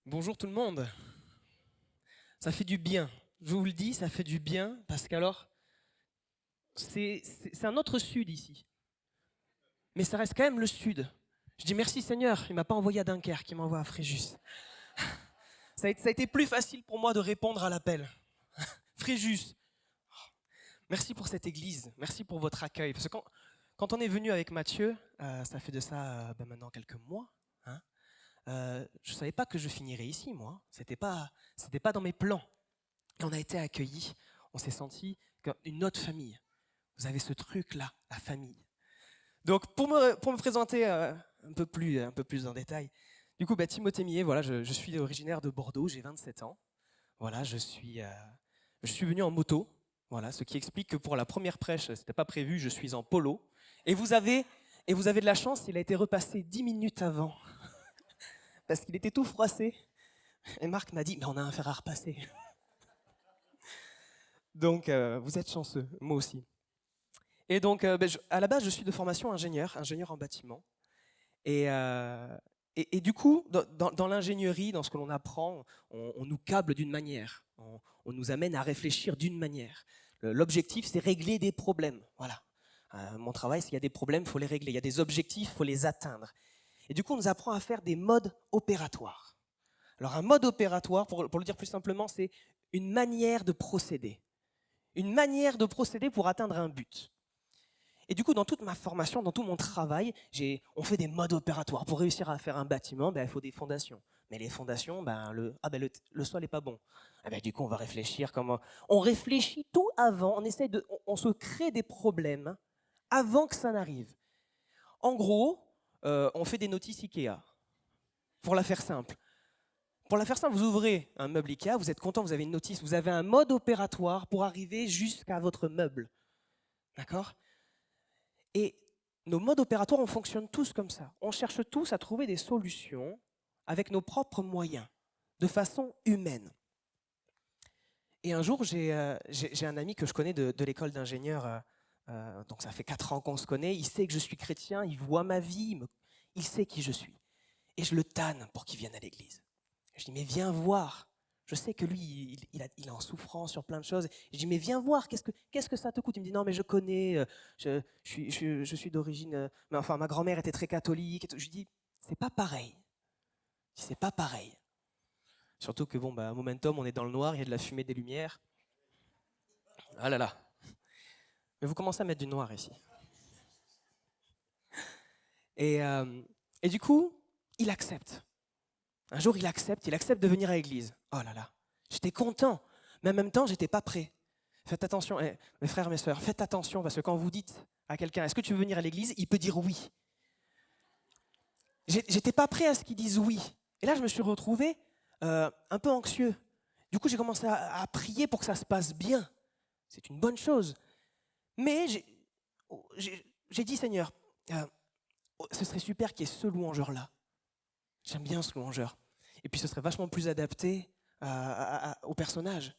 Bonjour tout le monde. Ça fait du bien. Je vous le dis, ça fait du bien parce qu'alors, c'est un autre sud ici. Mais ça reste quand même le sud. Je dis merci Seigneur, il m'a pas envoyé à Dunkerque, il m'envoie à Fréjus. Ça a été plus facile pour moi de répondre à l'appel. Fréjus, merci pour cette église, merci pour votre accueil. Parce que quand on est venu avec Mathieu, ça fait de ça maintenant quelques mois, hein, je ne savais pas que je finirais ici, moi. C'était pas dans mes plans. Et on a été accueillis, on s'est senti comme une autre famille. Vous avez ce truc-là, la famille. Donc pour me présenter un peu plus en détail, du coup, Timothée Millet, voilà, je suis originaire de Bordeaux, j'ai 27 ans. Voilà, je suis venu en moto, voilà, ce qui explique que pour la première prêche, c'était pas prévu, je suis en polo. Et vous avez de la chance, il a été repassé 10 minutes avant, parce qu'il était tout froissé. Et Marc m'a dit, mais on a un fer à repasser. Donc vous êtes chanceux, moi aussi. Et donc, à la base, je suis de formation ingénieur en bâtiment. Et du coup, dans l'ingénierie, dans ce que l'on apprend, on nous câble d'une manière. On nous amène à réfléchir d'une manière. L'objectif, c'est régler des problèmes. Voilà. Mon travail, c'est qu'il y a des problèmes, il faut les régler. Il y a des objectifs, il faut les atteindre. Et du coup, on nous apprend à faire des modes opératoires. Alors, un mode opératoire, pour le dire plus simplement, c'est une manière de procéder. Une manière de procéder pour atteindre un but. Et du coup, dans toute ma formation, dans tout mon travail, on fait des modes opératoires. Pour réussir à faire un bâtiment, il faut des fondations. Mais les fondations, le sol n'est pas bon. Du coup, on va réfléchir comment. On réfléchit tout avant. On se crée des problèmes avant que ça n'arrive. En gros, on fait des notices Ikea. Pour la faire simple. Pour la faire simple, vous ouvrez un meuble Ikea, vous êtes content, vous avez une notice, vous avez un mode opératoire pour arriver jusqu'à votre meuble. D'accord ? Et nos modes opératoires, on fonctionne tous comme ça. On cherche tous à trouver des solutions avec nos propres moyens, de façon humaine. Et un jour, j'ai un ami que je connais de l'école d'ingénieur, donc ça fait 4 ans qu'on se connaît, il sait que je suis chrétien, il voit ma vie, il sait qui je suis. Et je le tanne pour qu'il vienne à l'église. Je dis, mais viens voir. Je sais que lui, il est en souffrance sur plein de choses. Je dis, mais viens voir, qu'est-ce que ça te coûte? Il me dit, non, mais je connais, je suis d'origine, mais enfin, ma grand-mère était très catholique. Et tout. Je lui dis, c'est pas pareil. C'est pas pareil. Surtout que, momentum, on est dans le noir, il y a de la fumée, des lumières. Ah là là. Mais vous commencez à mettre du noir ici. Et, euh, et du coup, il accepte. Un jour, il accepte de venir à l'église. Oh là là, j'étais content, mais en même temps, j'étais pas prêt. Faites attention, mes frères, mes sœurs, faites attention, parce que quand vous dites à quelqu'un, est-ce que tu veux venir à l'église, il peut dire oui. J'étais pas prêt à ce qu'il dise oui. Et là, je me suis retrouvé un peu anxieux. Du coup, j'ai commencé à prier pour que ça se passe bien. C'est une bonne chose. Mais j'ai dit, Seigneur, ce serait super qu'il y ait ce louangeur-là. J'aime bien ce louangeur. Et puis ce serait vachement plus adapté au personnage.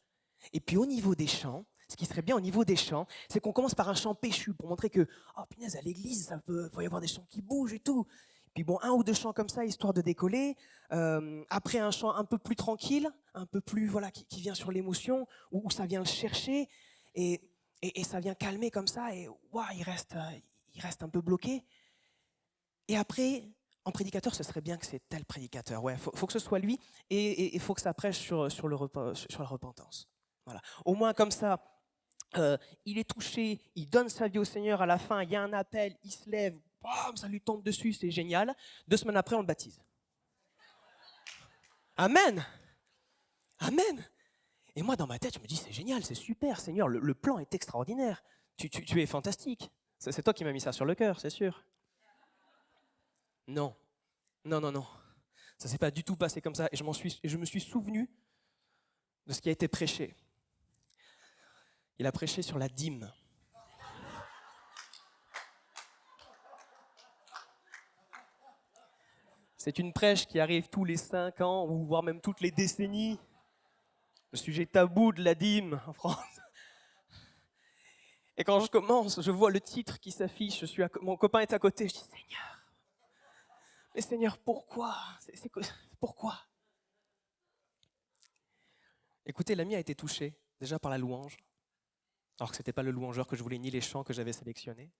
Et puis au niveau des chants, ce qui serait bien au niveau des chants, c'est qu'on commence par un chant péchu pour montrer que, oh punaise, à l'église, ça peut y avoir des chants qui bougent et tout. Puis bon, un ou deux chants comme ça, histoire de décoller. Après un chant un peu plus tranquille, un peu plus, voilà, qui vient sur l'émotion, où ça vient le chercher, et ça vient calmer comme ça, et waouh, il reste un peu bloqué. Et après, en prédicateur, ce serait bien que c'est tel prédicateur. Ouais, faut que ce soit lui, et il faut que ça prêche sur la repentance. Voilà. Au moins comme ça, il est touché, il donne sa vie au Seigneur, à la fin, il y a un appel, il se lève, bam, ça lui tombe dessus, c'est génial. 2 semaines après, on le baptise. Amen. Amen. Et moi, dans ma tête, je me dis, c'est génial, c'est super, Seigneur, le plan est extraordinaire. Tu es fantastique. C'est toi qui m'as mis ça sur le cœur, c'est sûr. Non, non, non, non. Ça s'est pas du tout passé comme ça. Et je me suis souvenu de ce qui a été prêché. Il a prêché sur la dîme. C'est une prêche qui arrive tous les 5 ans, ou voire même toutes les décennies. Le sujet tabou de la dîme en France. Et quand je commence, je vois le titre qui s'affiche, mon copain est à côté, je dis Seigneur, mais Seigneur, pourquoi? Pourquoi? Écoutez, l'ami a été touché déjà par la louange, alors que ce n'était pas le louangeur que je voulais, ni les chants que j'avais sélectionnés.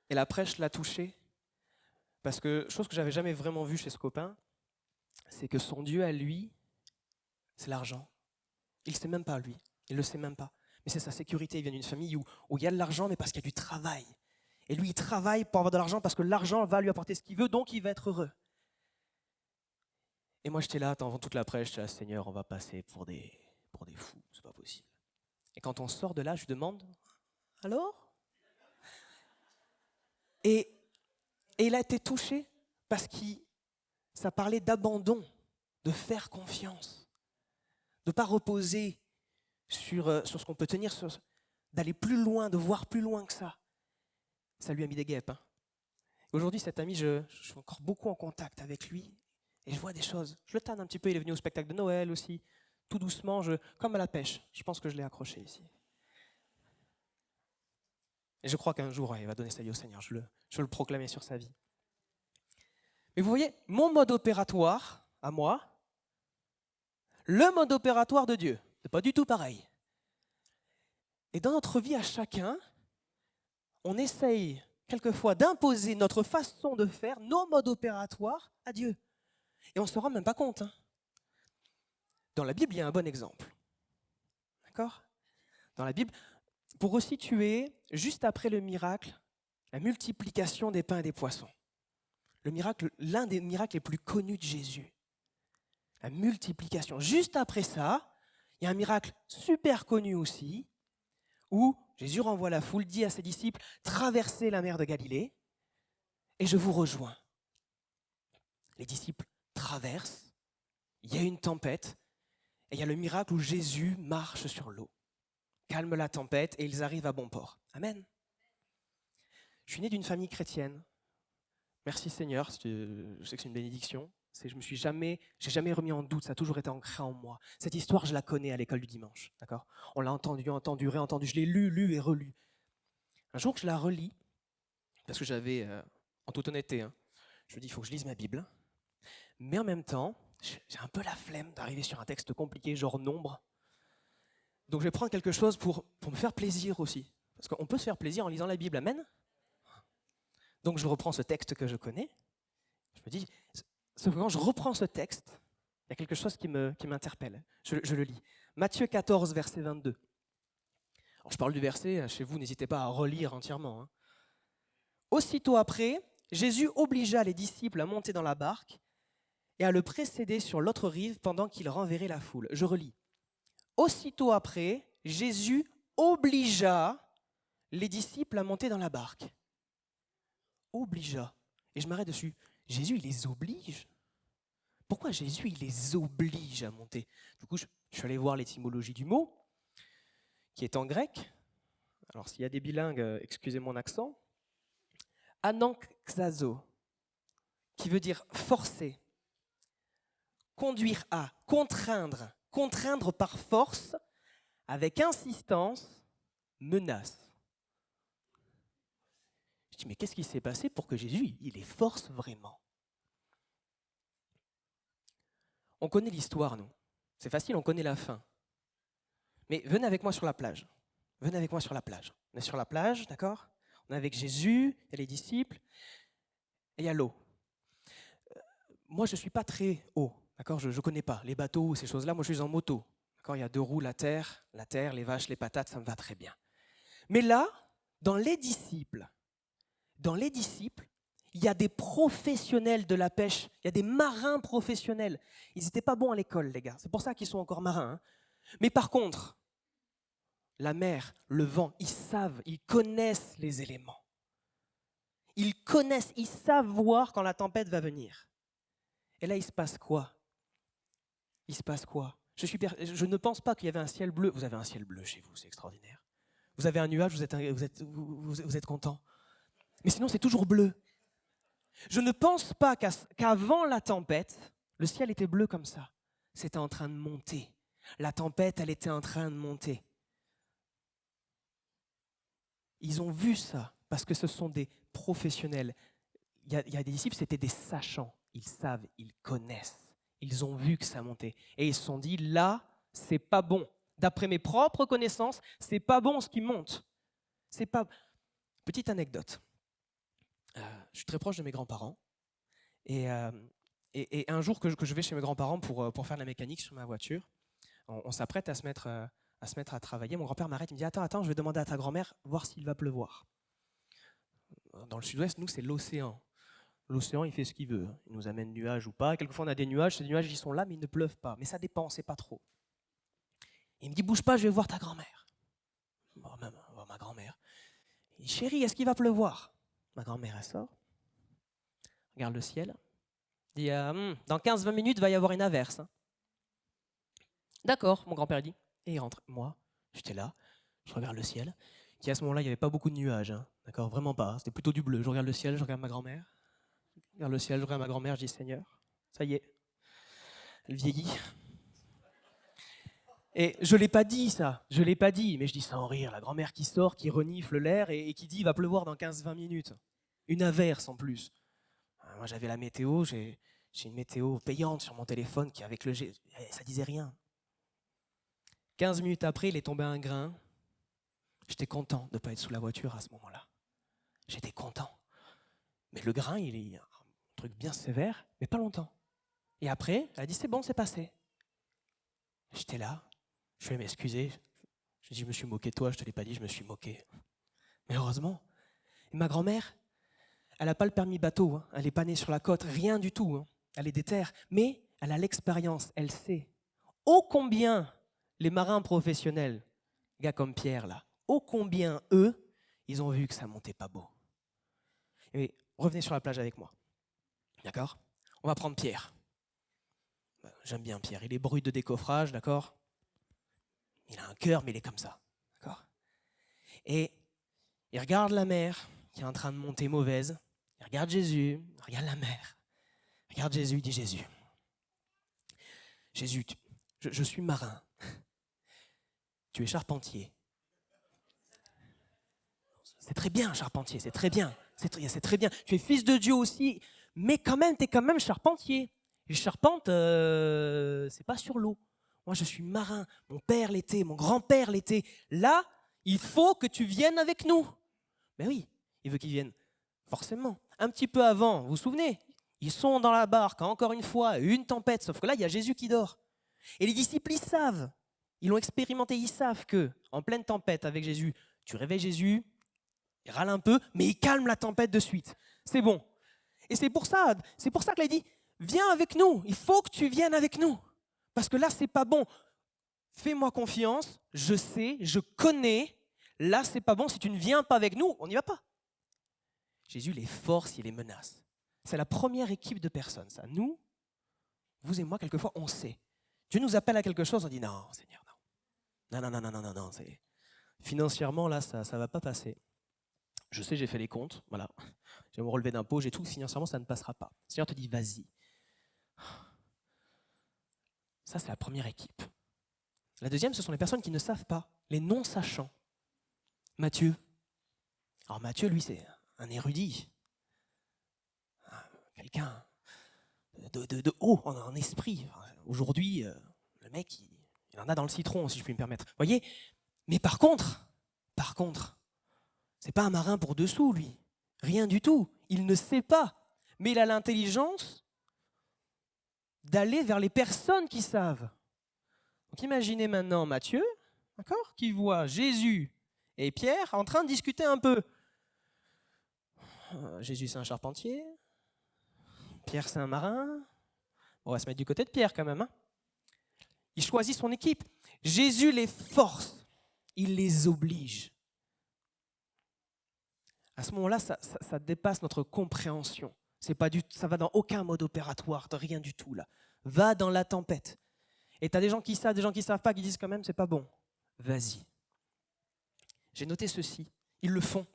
Et la prêche l'a touché, parce que, chose que j'avais jamais vraiment vue chez ce copain, c'est que son Dieu à lui, c'est l'argent. Il ne sait même pas, lui. Il ne le sait même pas. Mais c'est sa sécurité. Il vient d'une famille où il y a de l'argent, mais parce qu'il y a du travail. Et lui, il travaille pour avoir de l'argent parce que l'argent va lui apporter ce qu'il veut, donc il va être heureux. Et moi, j'étais là, avant toute la prêche, j'étais là, Seigneur, on va passer pour des fous, c'est pas possible. Et quand on sort de là, je lui demande, alors ? Et il a été touché parce que ça parlait d'abandon, de faire confiance, de ne pas reposer sur ce qu'on peut tenir, d'aller plus loin, de voir plus loin que ça. Ça lui a mis des guêpes. Aujourd'hui, cet ami, je suis encore beaucoup en contact avec lui et je vois des choses. Je le tanne un petit peu, il est venu au spectacle de Noël aussi, tout doucement, comme à la pêche. Je pense que je l'ai accroché ici. Et je crois qu'un jour, il va donner sa vie au Seigneur, je veux le proclamer sur sa vie. Mais vous voyez, mon mode opératoire, à moi, le mode opératoire de Dieu, c'est pas du tout pareil. Et dans notre vie à chacun, on essaye quelquefois d'imposer notre façon de faire, nos modes opératoires à Dieu. Et on ne se rend même pas compte. Dans la Bible, il y a un bon exemple. D'accord ? Dans la Bible, pour resituer, juste après le miracle, la multiplication des pains et des poissons. Le miracle, l'un des miracles les plus connus de Jésus. La multiplication. Juste après ça, il y a un miracle super connu aussi, où Jésus renvoie la foule, dit à ses disciples, traversez la mer de Galilée, et je vous rejoins. Les disciples traversent, il y a une tempête, et il y a le miracle où Jésus marche sur l'eau, calme la tempête, et ils arrivent à bon port. Amen. Je suis né d'une famille chrétienne. Merci Seigneur, je sais que c'est une bénédiction. J'ai jamais remis en doute, ça a toujours été ancré en moi. Cette histoire, je la connais à l'école du dimanche, d'accord ? On l'a entendu, réentendu, je l'ai lu et relu. Un jour que je la relis, parce que j'avais, en toute honnêteté, je me dis, il faut que je lise ma Bible. Mais en même temps, j'ai un peu la flemme d'arriver sur un texte compliqué, genre nombre. Donc je vais prendre quelque chose pour me faire plaisir aussi. Parce qu'on peut se faire plaisir en lisant la Bible, amen ? Donc je reprends ce texte que je connais. Je me dis, sauf que quand je reprends ce texte, il y a quelque chose qui m'interpelle. Je le lis. Matthieu 14, verset 22. Alors je parle du verset, chez vous, n'hésitez pas à relire entièrement. Aussitôt après, Jésus obligea les disciples à monter dans la barque et à le précéder sur l'autre rive pendant qu'il renverrait la foule. Je relis. Aussitôt après, Jésus obligea les disciples à monter dans la barque. Obligea. Et je m'arrête dessus. Jésus, il les oblige. Pourquoi Jésus, il les oblige à monter ? Du coup, je suis allé voir l'étymologie du mot, qui est en grec. Alors, s'il y a des bilingues, excusez mon accent. Ananksazo, qui veut dire forcer, conduire à, contraindre par force, avec insistance, menace. Je dis, mais qu'est-ce qui s'est passé pour que Jésus, il les force vraiment ? On connaît l'histoire, nous. C'est facile, on connaît la fin. Mais venez avec moi sur la plage. Venez avec moi sur la plage. On est sur la plage, d'accord ? On est avec Jésus, il y a les disciples, et il y a l'eau. Moi, je ne suis pas très haut, d'accord ? Je ne connais pas les bateaux, ces choses-là. Moi, je suis en moto. D'accord ? Il y a 2 roues, la terre, les vaches, les patates, ça me va très bien. Mais là, dans les disciples, il y a des professionnels de la pêche, il y a des marins professionnels. Ils n'étaient pas bons à l'école, les gars. C'est pour ça qu'ils sont encore marins. Mais par contre, la mer, le vent, ils connaissent les éléments. Ils savent voir quand la tempête va venir. Et là, il se passe quoi ? Je ne pense pas qu'il y avait un ciel bleu. Vous avez un ciel bleu chez vous, c'est extraordinaire. Vous avez un nuage, vous êtes content. Mais sinon, c'est toujours bleu. Je ne pense pas qu'avant la tempête, le ciel était bleu comme ça. C'était en train de monter. La tempête, elle était en train de monter. Ils ont vu ça parce que ce sont des professionnels. Il y a des disciples, c'était des sachants. Ils savent, ils connaissent. Ils ont vu que ça montait. Et ils se sont dit, là, c'est pas bon. D'après mes propres connaissances, c'est pas bon ce qui monte. C'est pas... Petite anecdote. Je suis très proche de mes grands-parents. Et un jour que je vais chez mes grands-parents pour faire de la mécanique sur ma voiture, on s'apprête à se mettre à travailler. Mon grand-père m'arrête, il me dit, attends, je vais demander à ta grand-mère, voir s'il va pleuvoir. Dans le sud-ouest, nous, c'est l'océan. L'océan, il fait ce qu'il veut. Il nous amène nuages ou pas. Quelquefois, on a des nuages. Ces nuages, ils sont là, mais ils ne pleuvent pas. Mais ça dépend, c'est pas trop. Il me dit, bouge pas, je vais voir ta grand-mère. Bon, même, voir ma grand-mère. Il dit, chérie, est-ce qu'il va pleuvoir? Ma grand-mère, elle sort. Regarde le ciel. Il dit, dans 15-20 minutes, il va y avoir une averse. D'accord, mon grand-père dit. Et il rentre. Moi, j'étais là, je regarde le ciel. Et à ce moment-là, il n'y avait pas beaucoup de nuages. D'accord, vraiment pas. C'était plutôt du bleu. Je regarde le ciel, je regarde ma grand-mère. Je regarde le ciel, je regarde ma grand-mère, je dis, Seigneur, ça y est, elle vieillit. Et je ne l'ai pas dit, ça. Je ne l'ai pas dit, mais je dis sans rire. La grand-mère qui sort, qui renifle l'air et qui dit, il va pleuvoir dans 15-20 minutes. Une averse en plus. Moi, j'avais la météo, j'ai une météo payante sur mon téléphone qui, avec le G, ça disait rien. 15 minutes après, il est tombé un grain. J'étais content de ne pas être sous la voiture à ce moment-là. J'étais content. Mais le grain, il est un truc bien sévère, mais pas longtemps. Et après, elle a dit, c'est bon, c'est passé. J'étais là, je vais m'excuser. Je dis, je me suis moqué de toi, je ne te l'ai pas dit, je me suis moqué. Mais heureusement. Et ma grand-mère, elle n'a pas le permis bateau, hein. Elle n'est pas née sur la côte, rien du tout. Hein. Elle est des terres, mais elle a l'expérience, elle sait. Ô combien les marins professionnels, gars comme Pierre là, ô combien eux, ils ont vu que ça montait pas beau. Et revenez sur la plage avec moi. D'accord? On va prendre Pierre. J'aime bien Pierre, il est brut de décoffrage, d'accord? Il a un cœur, mais il est comme ça. D'accord? Et il regarde la mer qui est en train de monter mauvaise. Il regarde Jésus, il regarde la mer. Il regarde Jésus, il dit Jésus. Jésus, je suis marin. Tu es charpentier. C'est très bien, charpentier, c'est très bien. C'est très bien. Tu es fils de Dieu aussi, mais quand même, tu es quand même charpentier. Et charpente, c'est pas sur l'eau. Moi, je suis marin. Mon père l'était, mon grand-père l'était. Là, il faut que tu viennes avec nous. Mais oui, il veut qu'ils viennent. Forcément. Un petit peu avant, vous vous souvenez? Ils sont dans la barque, encore une fois, une tempête. Sauf que là, il y a Jésus qui dort. Et les disciples, ils savent. Ils l'ont expérimenté, ils savent que, en pleine tempête avec Jésus, tu réveilles Jésus, il râle un peu, mais il calme la tempête de suite. C'est bon. Et c'est pour ça qu'il a dit, viens avec nous, il faut que tu viennes avec nous. Parce que là, c'est pas bon. Fais-moi confiance, je sais, je connais, là, c'est pas bon, si tu ne viens pas avec nous, on n'y va pas. Jésus les force, il les menace. C'est la première équipe de personnes, ça. Nous, vous et moi, quelquefois, on sait. Dieu nous appelle à quelque chose, on dit non, Seigneur, non. Non. Financièrement, là, ça ne va pas passer. Je sais, j'ai fait les comptes, voilà. J'ai mon relevé d'impôt, j'ai tout, financièrement, ça ne passera pas. Le Seigneur te dit, vas-y. Ça, c'est la première équipe. La deuxième, ce sont les personnes qui ne savent pas, les non-sachants. Matthieu. Alors Matthieu, lui, c'est un érudit. Quelqu'un de haut en esprit. Aujourd'hui, le mec, il en a dans le citron, si je puis me permettre. Vous voyez? Mais par contre, c'est pas un marin pour dessous, lui. Rien du tout. Il ne sait pas. Mais il a l'intelligence d'aller vers les personnes qui savent. Donc imaginez maintenant Matthieu, d'accord, qui voit Jésus et Pierre en train de discuter un peu. Jésus, c'est un charpentier. Pierre, c'est un marin. On va se mettre du côté de Pierre quand même. Hein. Il choisit son équipe. Jésus les force. Il les oblige. À ce moment-là, ça dépasse notre compréhension. Ça va dans aucun mode opératoire, de rien du tout. Là. Va dans la tempête. Et tu as des gens qui savent, des gens qui ne savent pas, qui disent quand même, c'est pas bon. Vas-y. J'ai noté ceci. Ils le font.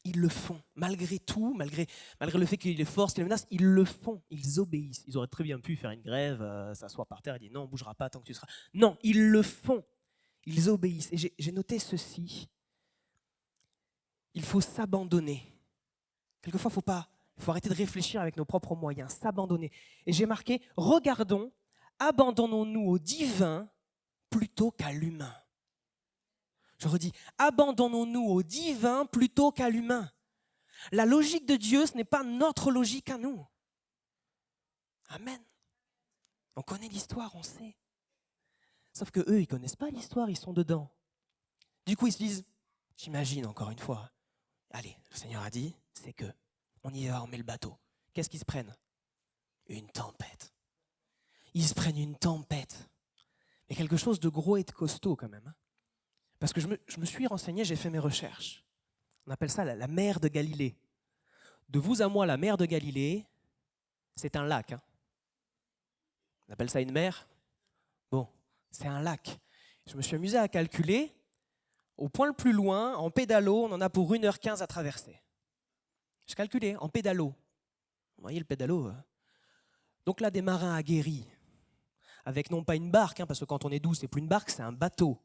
Ils le font. Malgré tout, malgré le fait qu'ils les forcent, qu'ils les menacent, ils le font. Ils obéissent. Ils auraient très bien pu faire une grève, s'asseoir par terre et dire non, on ne bougera pas tant que tu seras. Non, ils le font. Ils obéissent. Et j'ai noté ceci. Il faut s'abandonner. Quelquefois, il Il faut arrêter de réfléchir avec nos propres moyens, s'abandonner. Et j'ai marqué, regardons, abandonnons-nous au divin plutôt qu'à l'humain. Je redis, abandonnons-nous au divin plutôt qu'à l'humain. La logique de Dieu, ce n'est pas notre logique à nous. Amen. On connaît l'histoire, on sait. Sauf que eux, ils ne connaissent pas l'histoire, ils sont dedans. Du coup, ils se disent, j'imagine encore une fois, allez, le Seigneur a dit, c'est que, on y va, on met le bateau. Qu'est-ce qu'ils se prennent? Une tempête. Ils se prennent une tempête. Mais quelque chose de gros et de costaud quand même. Parce que je me suis renseigné, j'ai fait mes recherches. On appelle ça la mer de Galilée. De vous à moi, la mer de Galilée, c'est un lac. On appelle ça une mer? Bon, c'est un lac. Je me suis amusé à calculer. Au point le plus loin, en pédalo, on en a pour 1h15 à traverser. Je calculais, en pédalo. Vous voyez le pédalo? Donc là, des marins aguerris, avec non pas une barque, parce que quand on est 12, c'est plus une barque, c'est un bateau.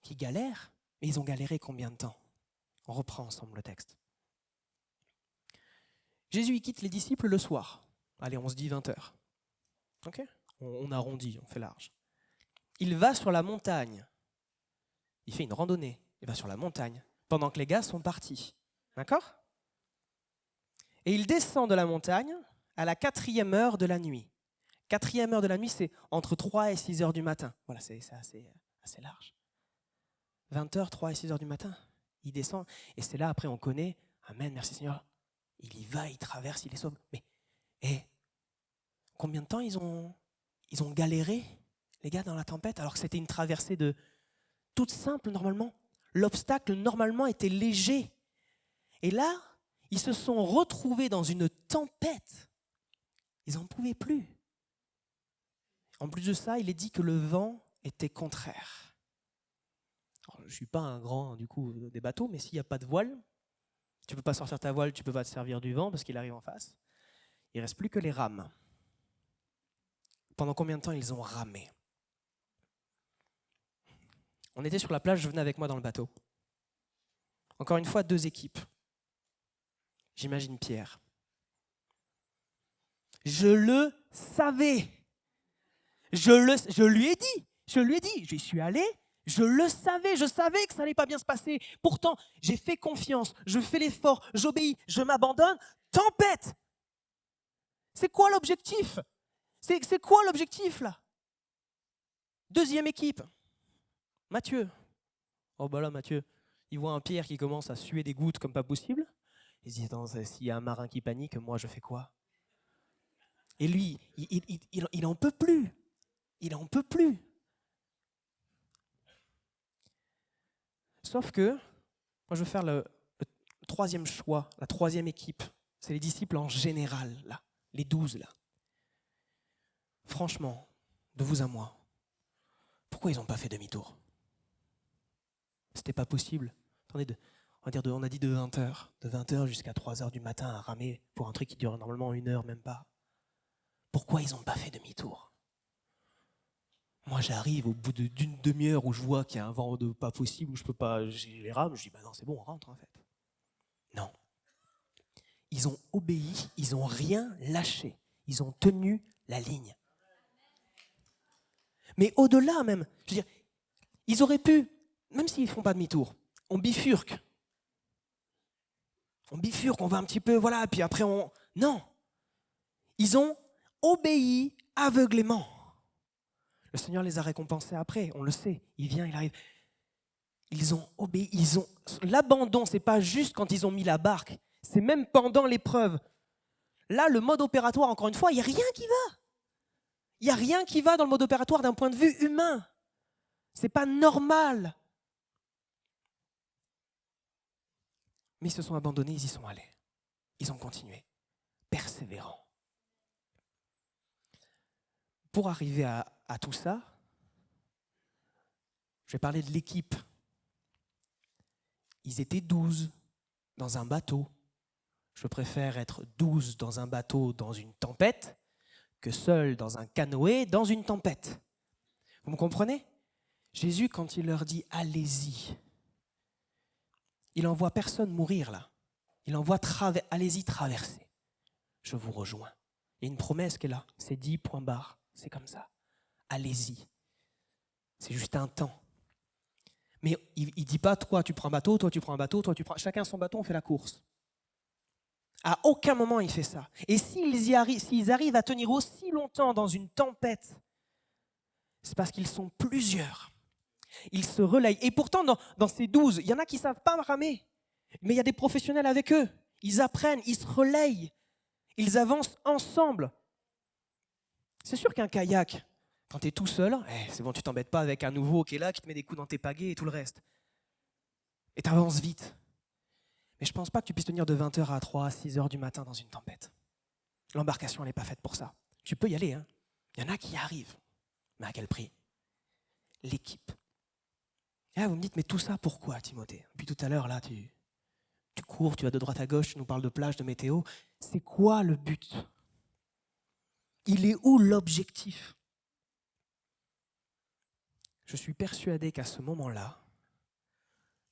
Qui galèrent. Mais ils ont galéré combien de temps? On reprend ensemble le texte. Jésus, il quitte les disciples le soir. Allez, on se dit 20h. Ok? On arrondit, on fait large. Il va sur la montagne. Il fait une randonnée. Il va sur la montagne pendant que les gars sont partis. D'accord? Et il descend de la montagne à la 4e heure de la nuit. 4e heure de la nuit, c'est entre 3 et 6 heures du matin. Voilà, c'est assez large. 20h, 3 et 6 heures du matin. Il descend. Et c'est là, après, on connaît. Amen, merci Seigneur. Il y va, il traverse, il les sauve. Mais, combien de temps ils ont galéré, les gars, dans la tempête, alors que c'était une traversée toute simple, normalement. L'obstacle, normalement, était léger. Et là, ils se sont retrouvés dans une tempête. Ils n'en pouvaient plus. En plus de ça, il est dit que le vent était contraire. Alors, je ne suis pas un grand, du coup, des bateaux, mais s'il n'y a pas de voile, tu ne peux pas sortir ta voile, tu ne peux pas te servir du vent parce qu'il arrive en face. Il ne reste plus que les rames. Pendant combien de temps ils ont ramé? On était sur la plage, je venais avec moi dans le bateau. Encore une fois, 2 équipes. J'imagine Pierre. Je le savais. Je lui ai dit, j'y suis allé, je le savais, je savais que ça n'allait pas bien se passer. Pourtant, j'ai fait confiance, je fais l'effort, j'obéis, je m'abandonne. Tempête! C'est quoi l'objectif? C'est quoi l'objectif là? 2e équipe. Mathieu. Oh bah là, Mathieu, il voit un Pierre qui commence à suer des gouttes comme pas possible. Il se dit, attends, s'il y a un marin qui panique, moi je fais quoi? Et lui, il en peut plus. Il en peut plus. Sauf que, moi je veux faire le 3e choix, la 3e équipe. C'est les disciples en général, là, les 12 là. Franchement, de vous à moi, pourquoi ils n'ont pas fait demi-tour? C'était pas possible. Attendez, on a dit de 20h jusqu'à 3h du matin à ramer pour un truc qui dure normalement 1 heure, même pas. Pourquoi ils n'ont pas fait demi-tour? Moi, j'arrive au bout d'une demi-heure où je vois qu'il y a un vent de pas possible, où je peux pas, j'ai les rames, je dis, bah non, c'est bon, on rentre en fait. Non. Ils ont obéi, ils n'ont rien lâché. Ils ont tenu la ligne. Mais au-delà même, je veux dire, ils auraient pu, même s'ils ne font pas demi-tour, on bifurque. On va un petit peu, voilà, puis après on... Non. Ils ont obéi aveuglément. Le Seigneur les a récompensés après, on le sait. Il vient, il arrive. Ils ont obéi, L'abandon, c'est pas juste quand ils ont mis la barque, c'est même pendant l'épreuve. Là, le mode opératoire, encore une fois, il n'y a rien qui va. Il n'y a rien qui va dans le mode opératoire d'un point de vue humain. C'est pas normal. Mais ils se sont abandonnés, ils y sont allés. Ils ont continué, persévérants. Pour arriver à tout ça, je vais parler de l'équipe. Ils étaient 12 dans un bateau. Je préfère être 12 dans un bateau dans une tempête que seul dans un canoë dans une tempête. Vous me comprenez? Jésus, quand il leur dit « allez-y », il envoie personne mourir là. Il envoie allez-y, traverser. Je vous rejoins. Il y a une promesse qui est là. C'est dit, point barre. C'est comme ça. Allez-y. C'est juste un temps. Mais il ne dit pas, toi tu prends un bateau, toi tu prends un bateau, toi tu prends... Chacun son bateau, on fait la course. À aucun moment il fait ça. Et s'ils arrivent à tenir aussi longtemps dans une tempête, c'est parce qu'ils sont plusieurs. Ils se relayent. Et pourtant, dans ces 12, il y en a qui ne savent pas ramer. Mais il y a des professionnels avec eux. Ils apprennent, ils se relayent. Ils avancent ensemble. C'est sûr qu'un kayak, quand tu es tout seul, c'est bon, tu t'embêtes pas avec un nouveau qui est là, qui te met des coups dans tes pagaies et tout le reste. Et tu avances vite. Mais je ne pense pas que tu puisses tenir de 20h à 3, 6h du matin dans une tempête. L'embarcation, elle n'est pas faite pour ça. Tu peux y aller. Hein. Il y en a qui y arrivent. Mais à quel prix? L'équipe. Et là, vous me dites, mais tout ça, pourquoi, Timothée? Puis tout à l'heure, là, tu cours, tu vas de droite à gauche, tu nous parles de plage, de météo. C'est quoi le but? Il est où l'objectif? Je suis persuadé qu'à ce moment-là,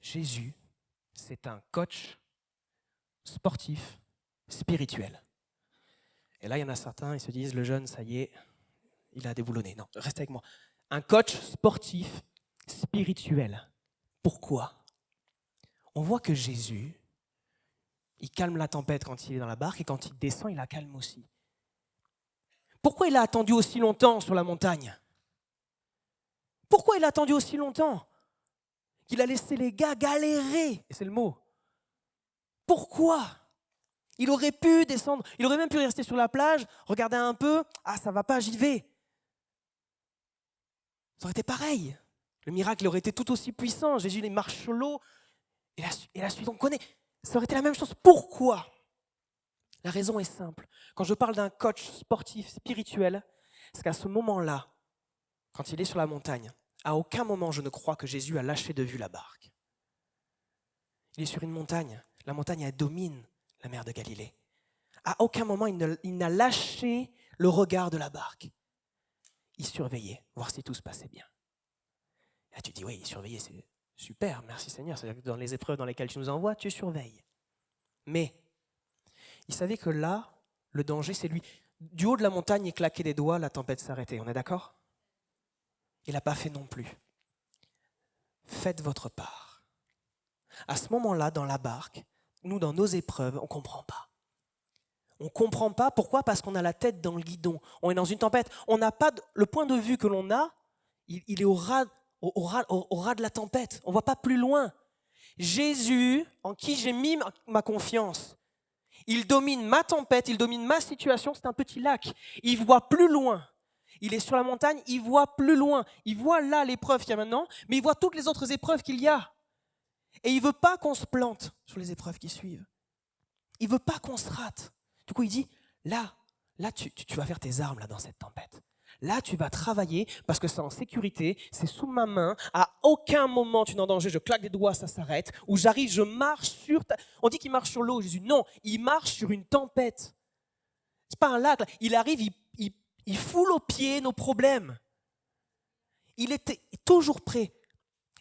Jésus, c'est un coach sportif, spirituel. Et là, il y en a certains, ils se disent, le jeune, ça y est, il a déboulonné. Non, reste avec moi. Un coach sportif, spirituel. Pourquoi? On voit que Jésus, il calme la tempête quand il est dans la barque et quand il descend, il la calme aussi. Pourquoi il a attendu aussi longtemps sur la montagne? Pourquoi il a attendu aussi longtemps? Qu'il a laissé les gars galérer, et c'est le mot. Pourquoi? Il aurait pu descendre, il aurait même pu rester sur la plage, regarder un peu, ah ça va pas, j'y vais. Ça aurait été pareil. Le miracle aurait été tout aussi puissant. Jésus il marche sur l'eau, et la suite on connaît. Ça aurait été la même chose. Pourquoi? La raison est simple. Quand je parle d'un coach sportif spirituel, c'est qu'à ce moment-là, quand il est sur la montagne, à aucun moment je ne crois que Jésus a lâché de vue la barque. Il est sur une montagne. La montagne, elle domine la mer de Galilée. À aucun moment, il n'a lâché le regard de la barque. Il surveillait, voir si tout se passait bien. Et là, tu dis, oui, il surveillait, c'est super, merci Seigneur. C'est-à-dire que dans les épreuves dans lesquelles tu nous envoies, tu surveilles. Mais il savait que là, le danger, c'est lui. Du haut de la montagne, il claquait des doigts, la tempête s'arrêtait. On est d'accord? Il n'a pas fait non plus. Faites votre part. À ce moment-là, dans la barque, nous, dans nos épreuves, on ne comprend pas. On ne comprend pas. Pourquoi? Parce qu'on a la tête dans le guidon. On est dans une tempête. On n'a pas le point de vue que l'on a, il est au ras de la tempête. On ne voit pas plus loin. Jésus, en qui j'ai mis ma confiance, il domine ma tempête, il domine ma situation. C'est un petit lac. Il voit plus loin. Il est sur la montagne, il voit plus loin. Il voit là l'épreuve qu'il y a maintenant, mais il voit toutes les autres épreuves qu'il y a. Et il ne veut pas qu'on se plante sur les épreuves qui suivent. Il ne veut pas qu'on se rate. Du coup, il dit, là tu vas faire tes armes là, dans cette tempête. Là, tu vas travailler parce que c'est en sécurité, c'est sous ma main. À aucun moment tu n'es en danger, je claque des doigts, ça s'arrête. Ou j'arrive, je marche sur... On dit qu'il marche sur l'eau, Jésus. Non, il marche sur une tempête. Ce n'est pas un lac. Là. Il arrive, il foule aux pieds nos problèmes. Il était toujours prêt.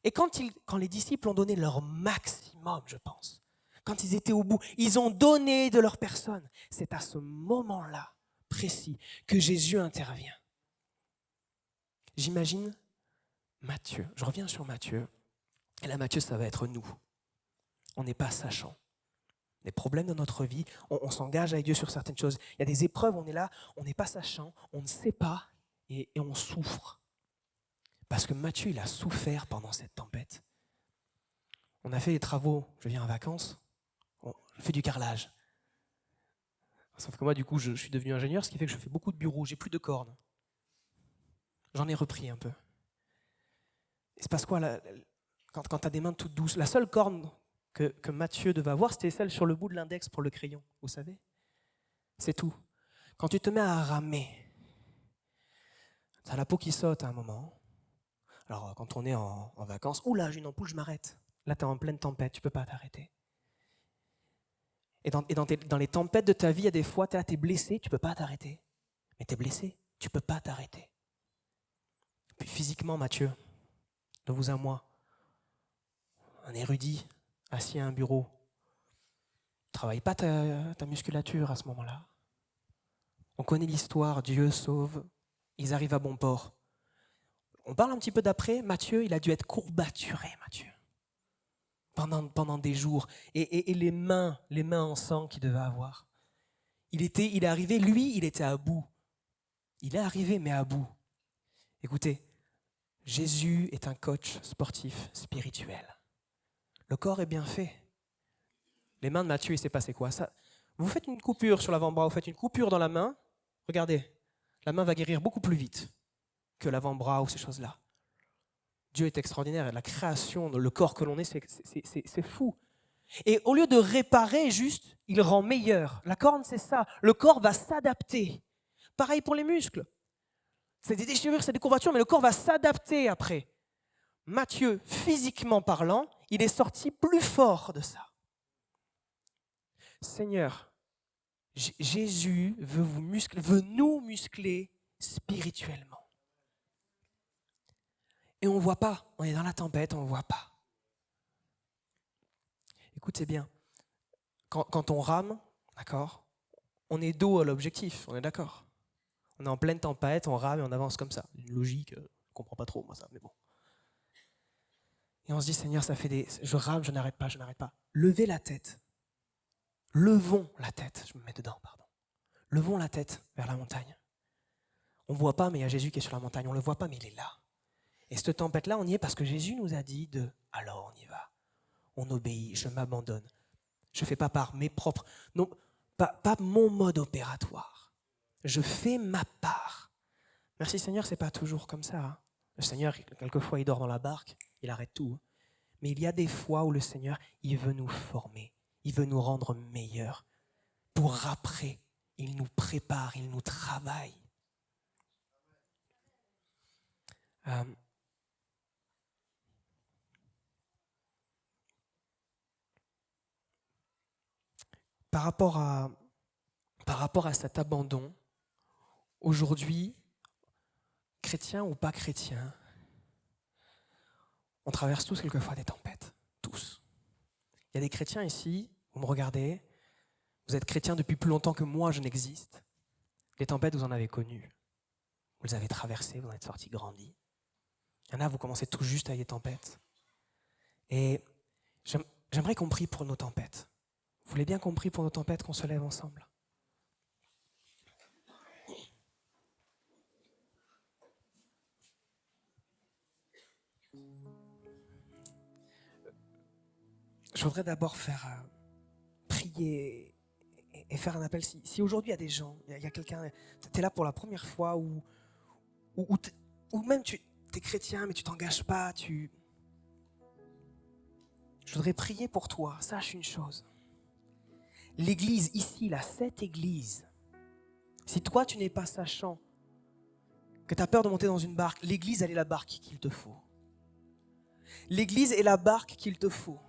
Et quand les disciples ont donné leur maximum, je pense, quand ils étaient au bout, ils ont donné de leur personne. C'est à ce moment-là précis que Jésus intervient. J'imagine Matthieu, je reviens sur Matthieu, et là Matthieu, ça va être nous. On n'est pas sachant. Des problèmes dans notre vie, on s'engage avec Dieu sur certaines choses. Il y a des épreuves, on est là, on n'est pas sachant, on ne sait pas, et on souffre. Parce que Matthieu, il a souffert pendant cette tempête. On a fait des travaux, je viens en vacances, je fais du carrelage. Sauf que moi, du coup, je suis devenu ingénieur, ce qui fait que je fais beaucoup de bureaux, j'ai plus de cordes. J'en ai repris un peu. Il se passe quoi là, quand tu as des mains toutes douces? La seule corne que Matthieu devait avoir, c'était celle sur le bout de l'index pour le crayon, vous savez? C'est tout. Quand tu te mets à ramer, tu as la peau qui saute à un moment. Alors, quand on est en vacances, oula, j'ai une ampoule, je m'arrête. Là, tu es en pleine tempête, tu ne peux pas t'arrêter. Et dans les tempêtes de ta vie, il y a des fois, tu es blessé, tu ne peux pas t'arrêter. Mais tu es blessé, tu ne peux pas t'arrêter. Puis physiquement, Matthieu, de vous à moi, un érudit, assis à un bureau. Ne travaille pas ta musculature à ce moment-là. On connaît l'histoire, Dieu sauve, ils arrivent à bon port. On parle un petit peu d'après, Matthieu, il a dû être courbaturé, Matthieu, pendant des jours. Et les mains en sang qu'il devait avoir. Il est arrivé, lui, il était à bout. Il est arrivé, mais à bout. Écoutez, Jésus est un coach sportif spirituel. Le corps est bien fait. Les mains de Matthieu, il s'est passé quoi? Ça, vous faites une coupure sur l'avant-bras, vous faites une coupure dans la main, regardez, la main va guérir beaucoup plus vite que l'avant-bras ou ces choses-là. Dieu est extraordinaire, la création, le corps que l'on est, c'est fou. Et au lieu de réparer juste, il rend meilleur. La corne, c'est ça. Le corps va s'adapter. Pareil pour les muscles. C'est des déchirures, c'est des courbatures, mais le corps va s'adapter après. Matthieu, physiquement parlant, il est sorti plus fort de ça. Seigneur, Jésus veut nous muscler spirituellement. Et on ne voit pas, on est dans la tempête, on ne voit pas. Écoutez bien, quand on rame, d'accord, on est dos à l'objectif, on est d'accord. On est en pleine tempête, on rame et on avance comme ça. Une logique, je ne comprends pas trop moi ça, mais bon. Et on se dit, Seigneur, je rame, je n'arrête pas. Levez la tête. Levons la tête, je me mets dedans, pardon. Levons la tête vers la montagne. On ne voit pas, mais il y a Jésus qui est sur la montagne. On ne le voit pas, mais il est là. Et cette tempête-là, on y est parce que Jésus nous a dit alors on y va. On obéit, je m'abandonne. Je ne fais pas par mes propres... Non, pas mon mode opératoire. Je fais ma part. Merci Seigneur, ce n'est pas toujours comme ça. Hein. Le Seigneur, quelquefois, il dort dans la barque, il arrête tout. Mais il y a des fois où le Seigneur, il veut nous former, il veut nous rendre meilleurs. Pour après, il nous prépare, il nous travaille. Par rapport à cet abandon, aujourd'hui, chrétiens ou pas chrétiens, on traverse tous quelquefois des tempêtes, tous. Il y a des chrétiens ici, vous me regardez, vous êtes chrétiens depuis plus longtemps que moi je n'existe. Les tempêtes, vous en avez connues. Vous les avez traversées, vous en êtes sortis grandis. Il y en a, vous commencez tout juste avec des tempêtes. Et j'aimerais qu'on prie pour nos tempêtes. Vous voulez bien qu'on prie pour nos tempêtes, qu'on se lève ensemble? Je voudrais d'abord faire prier et faire un appel. Si aujourd'hui il y a des gens, il y a quelqu'un, tu es là pour la première fois ou même tu es chrétien mais tu t'engages pas, je voudrais prier pour toi. Sache une chose. L'église ici, cette église, si toi tu n'es pas sachant que tu as peur de monter dans une barque, l'église elle est la barque qu'il te faut. L'église est la barque qu'il te faut.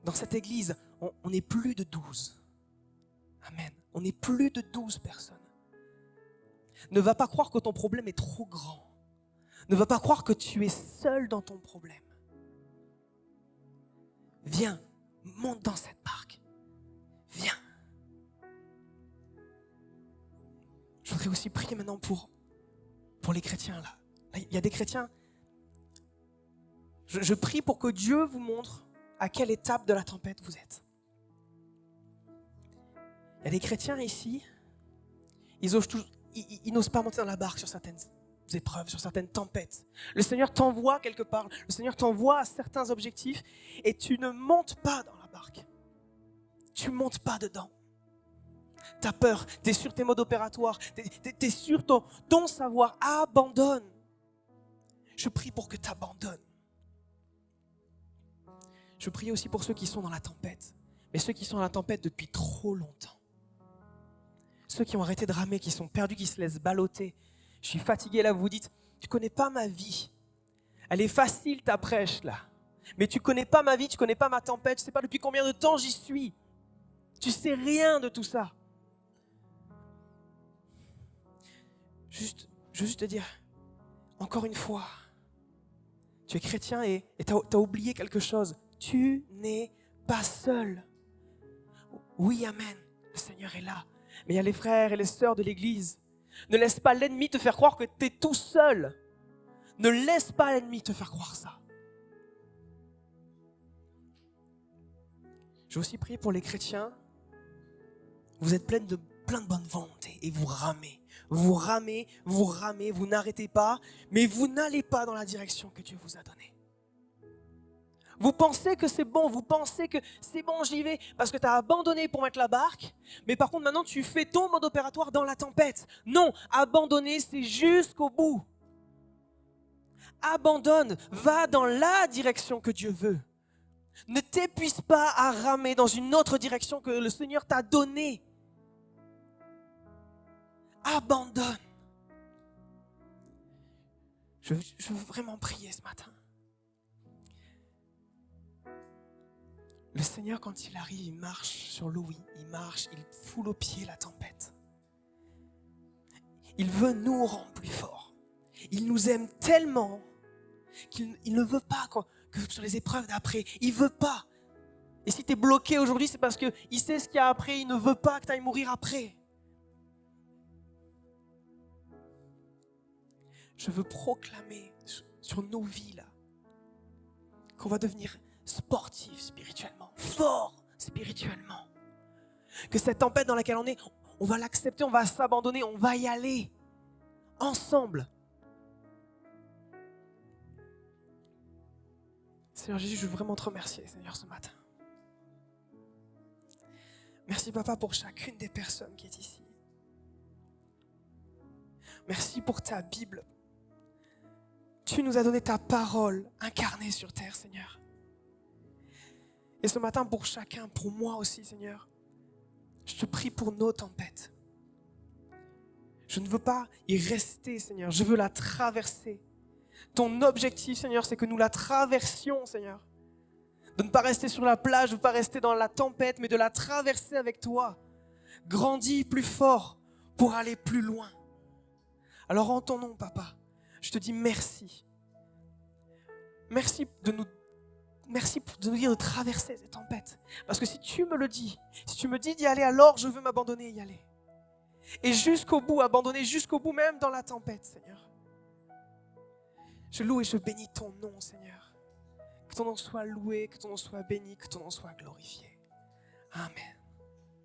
Dans cette église, on n'est plus de 12. Amen. On n'est plus de 12 personnes. Ne va pas croire que ton problème est trop grand. Ne va pas croire que tu es seul dans ton problème. Viens, monte dans cette barque. Viens. Je voudrais aussi prier maintenant pour les chrétiens là. Il y a des chrétiens. Je prie pour que Dieu vous montre à quelle étape de la tempête vous êtes. Il y a des chrétiens ici, ils n'osent pas monter dans la barque sur certaines épreuves, sur certaines tempêtes. Le Seigneur t'envoie quelque part, le Seigneur t'envoie à certains objectifs et tu ne montes pas dans la barque. Tu ne montes pas dedans. Tu as peur, tu es sur tes modes opératoires, tu es sur ton savoir. Abandonne. Je prie pour que tu abandonnes. Je prie aussi pour ceux qui sont dans la tempête, mais ceux qui sont dans la tempête depuis trop longtemps. Ceux qui ont arrêté de ramer, qui sont perdus, qui se laissent balloter. Je suis fatigué là, vous vous dites, tu ne connais pas ma vie. Elle est facile ta prêche là. Mais tu ne connais pas ma vie, tu ne connais pas ma tempête, je ne sais pas depuis combien de temps j'y suis. Tu ne sais rien de tout ça. Je veux juste te dire, encore une fois, Tu es chrétien et tu as oublié quelque chose. Tu n'es pas seul. Oui, amen, le Seigneur est là. Mais il y a les frères et les sœurs de l'Église. Ne laisse pas l'ennemi te faire croire que tu es tout seul. Ne laisse pas l'ennemi te faire croire ça. Je vais aussi prier pour les chrétiens. Vous êtes plein de bonne volonté et vous ramez. Vous ramez, vous n'arrêtez pas, mais vous n'allez pas dans la direction que Dieu vous a donnée. Vous pensez que c'est bon, vous pensez que c'est bon, j'y vais, parce que tu as abandonné pour mettre la barque, mais par contre maintenant tu fais ton mode opératoire dans la tempête. Non, abandonner c'est jusqu'au bout. Abandonne, va dans la direction que Dieu veut. Ne t'épuise pas à ramer dans une autre direction que le Seigneur t'a donnée. Abandonne. Je veux vraiment prier ce matin. Le Seigneur, quand il arrive, il marche sur l'eau, il marche, il foule aux pieds la tempête. Il veut nous rendre plus forts. Il nous aime tellement qu'il ne veut pas que sur les épreuves d'après, il ne veut pas. Et si tu es bloqué aujourd'hui, c'est parce qu'il sait ce qu'il y a après, il ne veut pas que tu ailles mourir après. Je veux proclamer sur nos vies là, qu'on va devenir sportif spirituellement, fort spirituellement. Que cette tempête dans laquelle on est, on va l'accepter, on va s'abandonner, on va y aller ensemble. Seigneur Jésus, je veux vraiment te remercier, Seigneur, ce matin. Merci, Papa, pour chacune des personnes qui est ici. Merci pour ta Bible. Tu nous as donné ta parole incarnée sur terre, Seigneur. Et ce matin, pour chacun, pour moi aussi, Seigneur, je te prie pour nos tempêtes. Je ne veux pas y rester, Seigneur. Je veux la traverser. Ton objectif, Seigneur, c'est que nous la traversions, Seigneur. De ne pas rester sur la plage, de ne pas rester dans la tempête, mais de la traverser avec toi. Grandis plus fort pour aller plus loin. Alors en ton nom, Papa, je te dis merci. Merci de nous dire de traverser ces tempêtes. Parce que si tu me le dis, si tu me dis d'y aller, alors je veux m'abandonner et y aller. Et jusqu'au bout, abandonner jusqu'au bout, même dans la tempête, Seigneur. Je loue et je bénis ton nom, Seigneur. Que ton nom soit loué, que ton nom soit béni, que ton nom soit glorifié. Amen.